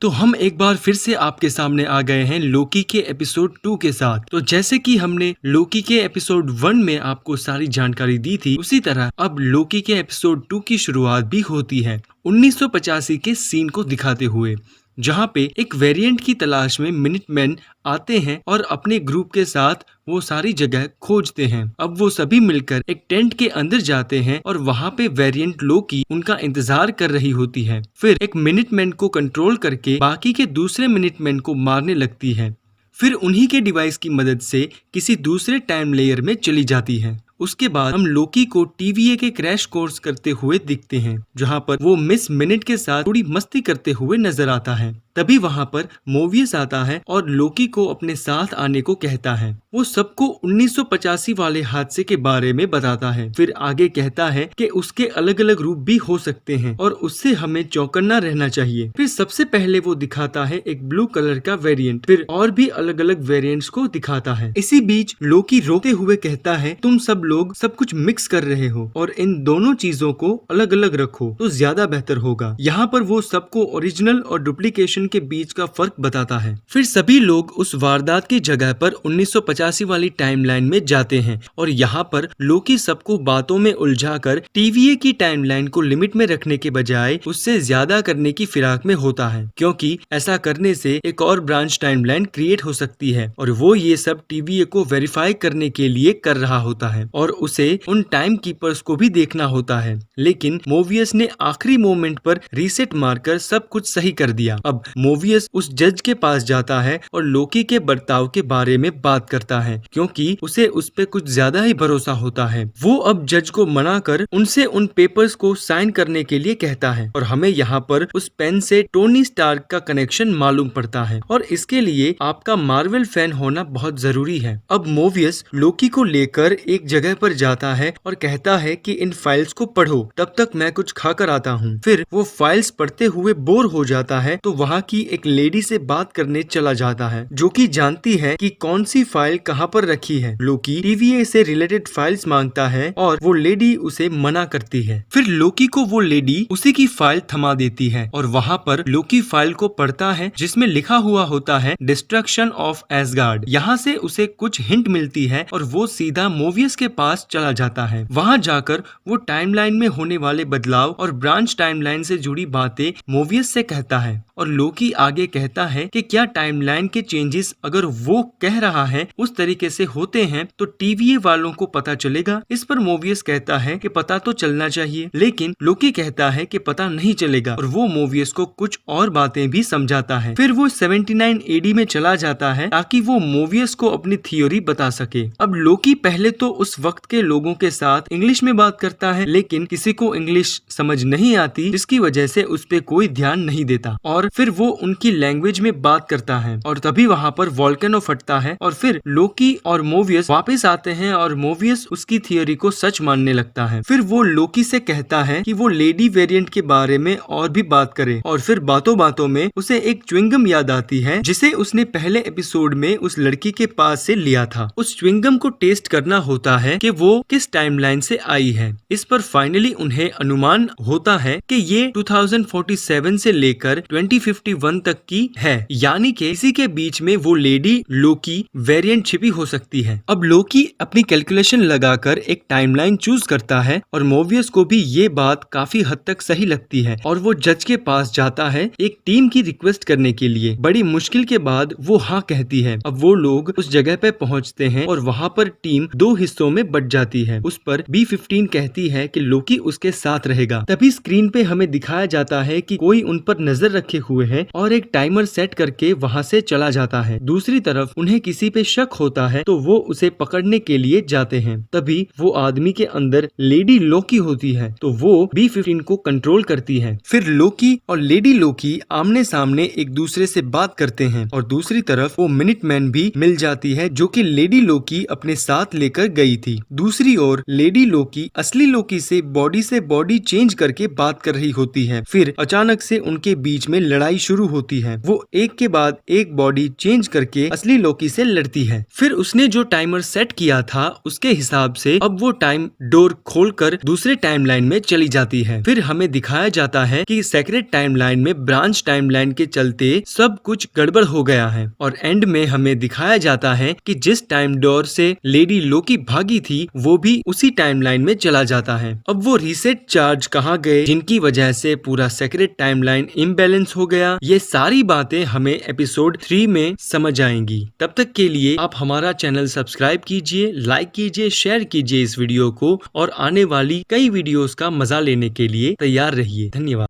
तो हम एक बार फिर से आपके सामने आ गए हैं लोकी के एपिसोड 2 के साथ। तो जैसे कि हमने लोकी के एपिसोड 1 में आपको सारी जानकारी दी थी, उसी तरह अब लोकी के एपिसोड 2 की शुरुआत भी होती है 1985 के सीन को दिखाते हुए, जहां पे एक वेरिएंट की तलाश में मिनटमैन आते हैं और अपने ग्रुप के साथ वो सारी जगह खोजते हैं। अब वो सभी मिलकर एक टेंट के अंदर जाते हैं और वहाँ पे वेरिएंट लोकी उनका इंतजार कर रही होती है। फिर एक मिनटमैन को कंट्रोल करके बाकी के दूसरे मिनटमैन को मारने लगती है। फिर उन्हीं के डिवाइस की मदद से किसी दूसरे टाइम लेयर में चली जाती है। उसके बाद हम लोकी को टीवीए के क्रैश कोर्स करते हुए दिखते हैं, जहाँ पर वो मिस मिनट के साथ थोड़ी मस्ती करते हुए नजर आता है। तभी वहाँ पर मोवियस आता है और लोकी को अपने साथ आने को कहता है। वो सबको 1985 वाले हादसे के बारे में बताता है। फिर आगे कहता है कि उसके अलग अलग रूप भी हो सकते हैं और उससे हमें चौकन्ना रहना चाहिए। फिर सबसे पहले वो दिखाता है एक ब्लू कलर का वेरिएंट, फिर और भी अलग अलग वेरिएंट्स को दिखाता है। इसी बीच लोकी रोते हुए कहता है, तुम सब लोग सब कुछ मिक्स कर रहे हो और इन दोनों चीजों को अलग अलग रखो तो ज्यादा बेहतर होगा। यहाँ पर वो सबको ओरिजिनल और डुप्लीकेशन के बीच का फर्क बताता है। फिर सभी लोग उस वारदात की जगह पर 1985 वाली टाइमलाइन में जाते हैं और यहाँ पर लोकी सबको बातों में उलझाकर टीवीए की टाइमलाइन को लिमिट में रखने के बजाय उससे ज्यादा करने की फिराक में होता है, क्योंकि ऐसा करने से एक और ब्रांच टाइमलाइन क्रिएट हो सकती है और वो ये सब टीवीए को वेरीफाई करने के लिए कर रहा होता है और उसे उन टाइम कीपर्स को भी देखना होता है। लेकिन मोवियस ने आखिरी मोमेंट पर रीसेट मारकर सब कुछ सही कर दिया। अब मोवियस उस जज के पास जाता है और लोकी के बर्ताव के बारे में बात करता है, क्योंकि उसे उस पे कुछ ज्यादा ही भरोसा होता है। वो अब जज को मना कर उनसे उन पेपर्स को साइन करने के लिए कहता है और हमें यहाँ पर उस पेन से टोनी स्टार्क का कनेक्शन मालूम पड़ता है और इसके लिए आपका मार्वल फैन होना बहुत जरूरी है। अब मोवियस लोकी को लेकर एक जगह पर जाता है और कहता है कि इन फाइल्स को पढ़ो, तब तक मैं कुछ खाकर आता हूँ। फिर वो फाइल्स पढ़ते हुए बोर हो जाता है तो वहाँ की एक लेडी से बात करने चला जाता है, जो कि जानती है कि कौन सी फाइल कहाँ पर रखी है। लोकी टीवीए से रिलेटेड फाइल्स मांगता है और वो लेडी उसे मना करती है। फिर लोकी को वो लेडी उसी की फाइल थमा देती है और वहाँ पर लोकी फाइल को पढ़ता है जिसमें लिखा हुआ होता है डिस्ट्रक्शन ऑफ एसगार्ड। यहाँ से उसे कुछ हिंट मिलती है और वो सीधा मोवियस के पास चला जाता है। वहाँ जाकर वो टाइमलाइन में होने वाले बदलाव और ब्रांच टाइमलाइन से जुड़ी बातें मोवियस से कहता है और लोकी आगे कहता है कि क्या टाइमलाइन के चेंजेस अगर वो कह रहा है उस तरीके से होते हैं तो टीवीए वालों को पता चलेगा। इस पर मोवियस कहता है कि पता तो चलना चाहिए, लेकिन लोकी कहता है कि पता नहीं चलेगा और वो मोवियस को कुछ और बातें भी समझाता है। फिर वो 79 एडी में चला जाता है ताकि वो मोवियस को अपनी थ्योरी बता सके। अब लोकी पहले तो उस वक्त के लोगों के साथ इंग्लिश में बात करता है, लेकिन किसी को इंग्लिश समझ नहीं आती, जिसकी वजह से उस पे कोई ध्यान नहीं देता और फिर वो उनकी लैंग्वेज में बात करता है और तभी वहाँ पर वोल्केनो फटता है और फिर लोकी और मोवियस वापस आते हैं और मोवियस उसकी थियोरी को सच मानने लगता है। फिर वो लोकी से कहता है कि वो लेडी वेरिएंट के बारे में और भी बात करे और फिर बातों बातों में उसे एक च्युइंगम याद आती है जिसे उसने पहले एपिसोड में उस लड़की के पास से लिया था। उस च्युइंगम को टेस्ट करना होता है कि वो किस टाइमलाइन से आई है। इस पर फाइनली उन्हें अनुमान होता है कि ये 2047 से लेकर 2051 तक की है, यानी कि इसी के बीच में वो लेडी लोकी वेरिएंट छिपी हो सकती है। अब लोकी अपनी कैलकुलेशन लगाकर एक टाइमलाइन चूज करता है और मोवियस को भी ये बात काफी हद तक सही लगती है और वो जज के पास जाता है एक टीम की रिक्वेस्ट करने के लिए। बड़ी मुश्किल के बाद वो हाँ कहती है। अब वो लोग उस जगह पे पहुंचते हैं और वहाँ पर टीम दो हिस्सों में बट जाती है। उस पर B-15 कहती है कि लोकी उसके साथ रहेगा। तभी स्क्रीन पे हमें दिखाया जाता है कि कोई उन पर नजर रखे हुए है और एक टाइमर सेट करके वहाँ से चला जाता है। दूसरी तरफ उन्हें किसी पे शक होता है तो वो उसे पकड़ने के लिए जाते हैं। तभी वो आदमी के अंदर लेडी लोकी होती है तो वो B-15 को कंट्रोल करती है। फिर लोकी और लेडी लोकी आमने सामने एक दूसरे से बात करते हैं और दूसरी तरफ वो मिनटमैन भी मिल जाती है जो कि लेडी लोकी अपने साथ लेकर गई थी। दूसरी ओर लेडी लोकी असली लोकी से बॉडी चेंज करके बात कर रही होती है। फिर अचानक से उनके बीच में लड़ाई शुरू होती है। वो एक के बाद एक बॉडी चेंज करके असली लोकी से लड़ती है। फिर उसने जो टाइमर सेट किया था उसके हिसाब से अब वो टाइम डोर खोलकर दूसरे टाइमलाइन में चली जाती है। फिर हमें दिखाया जाता है कि सेक्रेट टाइमलाइन में ब्रांच टाइमलाइन के चलते सब कुछ गड़बड़ हो गया है और एंड में हमें दिखाया जाता है कि जिस टाइम डोर से लेडी लोकी भागी थी वो भी उसी टाइमलाइन में चला जाता है। अब वो रीसेट चार्ज कहाँ गए जिनकी वजह से पूरा सेक्रेट टाइमलाइन इम्बैलेंस हो गया, ये सारी बातें हमें एपिसोड 3 में समझ आएंगी। तब तक के लिए आप हमारा चैनल सब्सक्राइब कीजिए, लाइक कीजिए, शेयर कीजिए इस वीडियो को और आने वाली कई वीडियोस का मजा लेने के लिए तैयार रहिए। धन्यवाद।